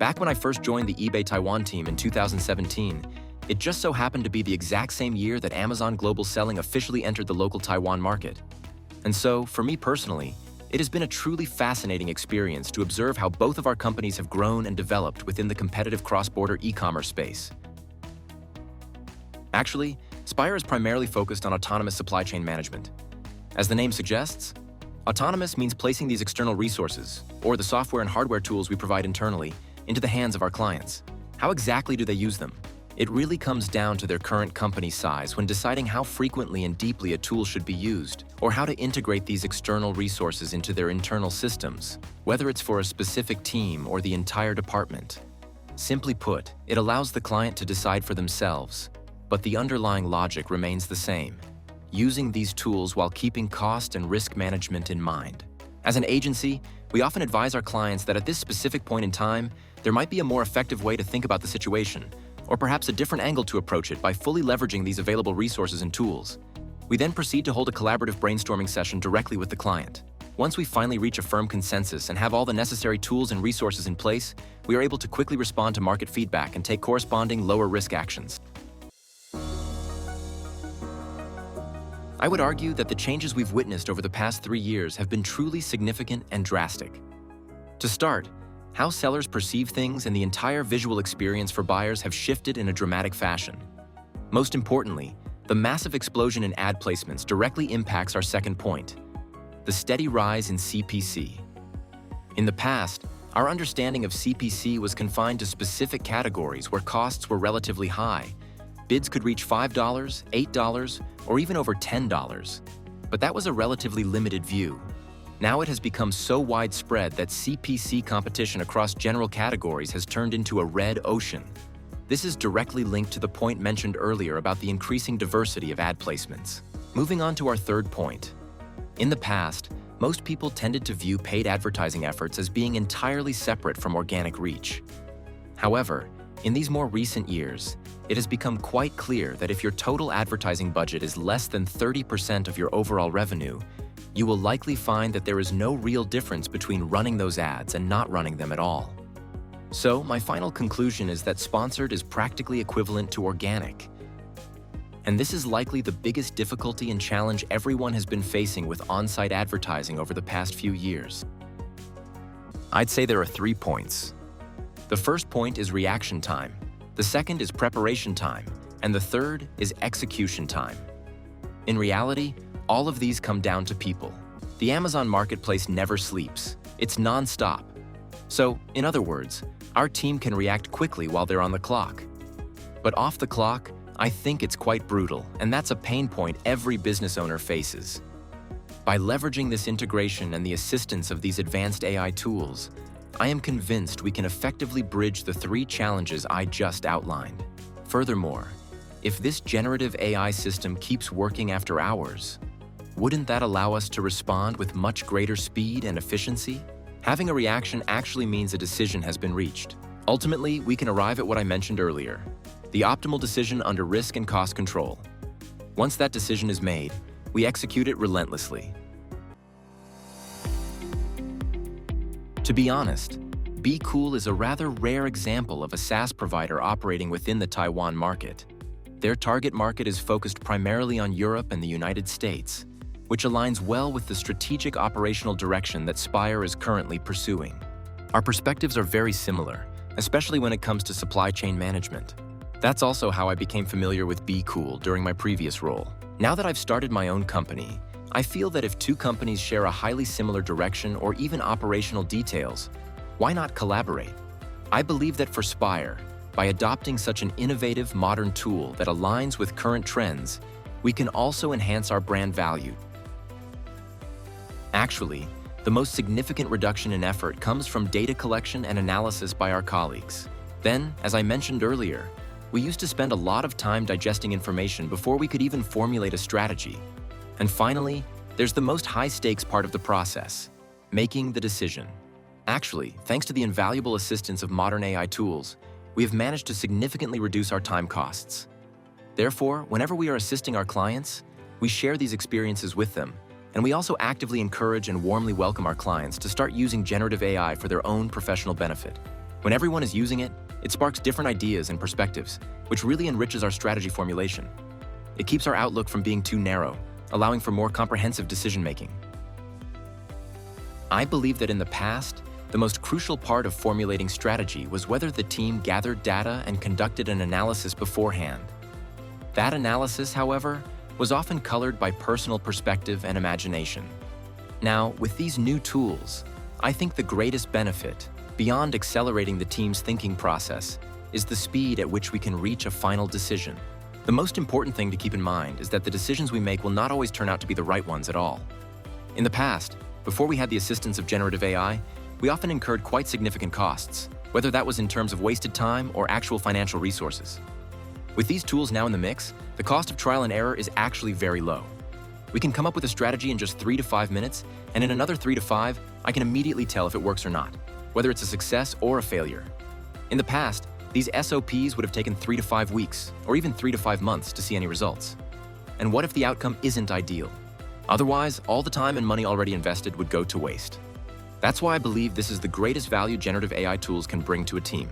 Back when I first joined the eBay Taiwan team in 2017, it just so happened to be the exact same year that Amazon Global Selling officially entered the local Taiwan market. And so, for me personally, it has been a truly fascinating experience to observe how both of our companies have grown and developed within the competitive cross-border e-commerce space. Actually, SPIRE is primarily focused on autonomous supply chain management. As the name suggests, autonomous means placing these external resources, or the software and hardware tools we provide internally, into the hands of our clients. How exactly do they use them? It really comes down to their current company size when deciding how frequently and deeply a tool should be used, or how to integrate these external resources into their internal systems, whether it's for a specific team or the entire department. Simply put, it allows the client to decide for themselves, but the underlying logic remains the same, using these tools while keeping cost and risk management in mind. As an agency, we often advise our clients that at this specific point in time, there might be a more effective way to think about the situation, or perhaps a different angle to approach it by fully leveraging these available resources and tools. We then proceed to hold a collaborative brainstorming session directly with the client. Once we finally reach a firm consensus and have all the necessary tools and resources in place, we are able to quickly respond to market feedback and take corresponding lower-risk actions. I would argue that the changes we've witnessed over the past 3 years have been truly significant and drastic. To start, how sellers perceive things and the entire visual experience for buyers have shifted in a dramatic fashion. Most importantly, the massive explosion in ad placements directly impacts our second point, the steady rise in CPC. In the past, our understanding of CPC was confined to specific categories where costs were relatively high. Bids could reach $5, $8, or even over $10. But that was a relatively limited view. Now it has become so widespread that CPC competition across general categories has turned into a red ocean. This is directly linked to the point mentioned earlier about the increasing diversity of ad placements. Moving on to our third point. In the past, most people tended to view paid advertising efforts as being entirely separate from organic reach. However, in these more recent years, it has become quite clear that if your total advertising budget is less than 30% of your overall revenue, you will likely find that there is no real difference between running those ads and not running them at all. So, my final conclusion is that sponsored is practically equivalent to organic. And this is likely the biggest difficulty and challenge everyone has been facing with on-site advertising over the past few years. I'd say there are 3 points. The first point is reaction time, the second is preparation time, and the third is execution time. In reality, all of these come down to people. The Amazon marketplace never sleeps. It's non-stop. So, in other words, our team can react quickly while they're on the clock. But off the clock, I think it's quite brutal, and that's a pain point every business owner faces. By leveraging this integration and the assistance of these advanced AI tools, I am convinced we can effectively bridge the 3 challenges I just outlined. Furthermore, if this generative AI system keeps working after hours, wouldn't that allow us to respond with much greater speed and efficiency? Having a reaction actually means a decision has been reached. Ultimately, we can arrive at what I mentioned earlier, the optimal decision under risk and cost control. Once that decision is made, we execute it relentlessly. To be honest, BQool is a rather rare example of a SaaS provider operating within the Taiwan market. Their target market is focused primarily on Europe and the United States, which aligns well with the strategic operational direction that SPIRE is currently pursuing. Our perspectives are very similar, especially when it comes to supply chain management. That's also how I became familiar with BQool during my previous role. Now that I've started my own company, I feel that if 2 companies share a highly similar direction or even operational details, why not collaborate? I believe that for SPIRE, by adopting such an innovative, modern tool that aligns with current trends, we can also enhance our brand value. Actually, the most significant reduction in effort comes from data collection and analysis by our colleagues. Then, as I mentioned earlier, we used to spend a lot of time digesting information before we could even formulate a strategy. And finally, there's the most high-stakes part of the process, making the decision. Actually, thanks to the invaluable assistance of modern AI tools, we have managed to significantly reduce our time costs. Therefore, whenever we are assisting our clients, we share these experiences with them, and we also actively encourage and warmly welcome our clients to start using generative AI for their own professional benefit. When everyone is using it, it sparks different ideas and perspectives, which really enriches our strategy formulation. It keeps our outlook from being too narrow, allowing for more comprehensive decision-making. I believe that in the past, the most crucial part of formulating strategy was whether the team gathered data and conducted an analysis beforehand. That analysis, however, was often colored by personal perspective and imagination. Now, with these new tools, I think the greatest benefit, beyond accelerating the team's thinking process, is the speed at which we can reach a final decision. The most important thing to keep in mind is that the decisions we make will not always turn out to be the right ones at all. In the past, before we had the assistance of generative AI, we often incurred quite significant costs, whether that was in terms of wasted time or actual financial resources. With these tools now in the mix, the cost of trial and error is actually very low. We can come up with a strategy in just 3 to 5 minutes, and in another 3 to 5, I can immediately tell if it works or not, whether it's a success or a failure. In the past, these SOPs would have taken 3 to 5 weeks, or even 3 to 5 months to see any results. And what if the outcome isn't ideal? Otherwise, all the time and money already invested would go to waste. That's why I believe this is the greatest value generative AI tools can bring to a team.